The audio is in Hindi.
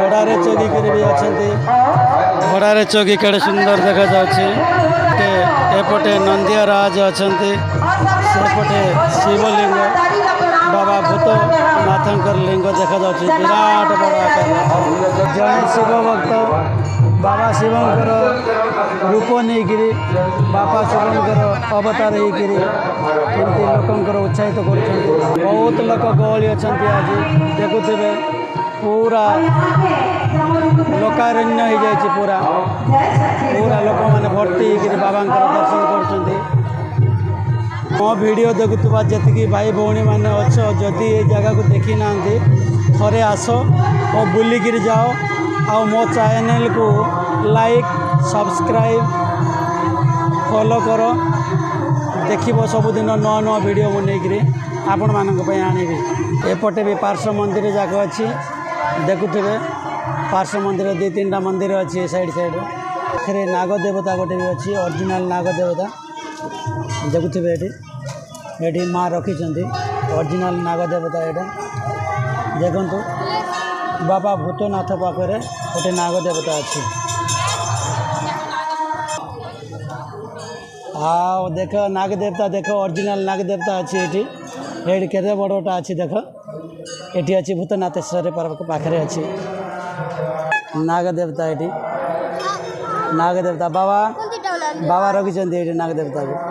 घोड़े चौकी भी अच्छा घोड़े चौकी केड़े सुंदर देखा जाए एपटे नंदिया राज अच्छा सेपटे शिवलिंग बाबा भूतनाथ लिंग देखा जाए विराट बड़ आकार जड़े शिव भक्त बाबा शिवंकर रूप नहीं बापा शिवंकर अवतार होकर लोकंर उत्साहित कर बहुत लोक गहली अच्छा आज देखुवे पूरा लोकारण्य हो जाए पूरा पूरा लोक मैंने भर्ती होकर बाबा दर्शन कर मो वीडियो देखुवा जी भाई भौणी मैंने अच्छो जदि ये जगह को देखी ना थरे आस और बुलिक जाओ आ मो चैनल को लाइक सब्सक्राइब फॉलो करो देखिबो सबुदिन नुआ नुआ वीडियो बनेकरी आपण मानक पय आनिबी एपटे भी पार्श्व मंदिर जाक अच्छी देखुथे पार्श्व मंदिर दु तीन मंदिर अच्छी साइड साइड रे नाग देवता गोटे भी अच्छी ओरिजिनल नाग देवता देखुथे ये माँ रखी ओरिजिनल नाग देवता यहाँ देखु बाबा भूतनाथ पाखे गोटे नाग देवता अच्छी हाँ देख नाग देवता देख ओरिजिनल नाग देवता अच्छी ये केते बड़टा अच्छी देख ये अच्छी भूतनाथेश्वर पाखे अच्छी नाग देवता ये नाग देवता बाबा बाबा रखी नाग देवता को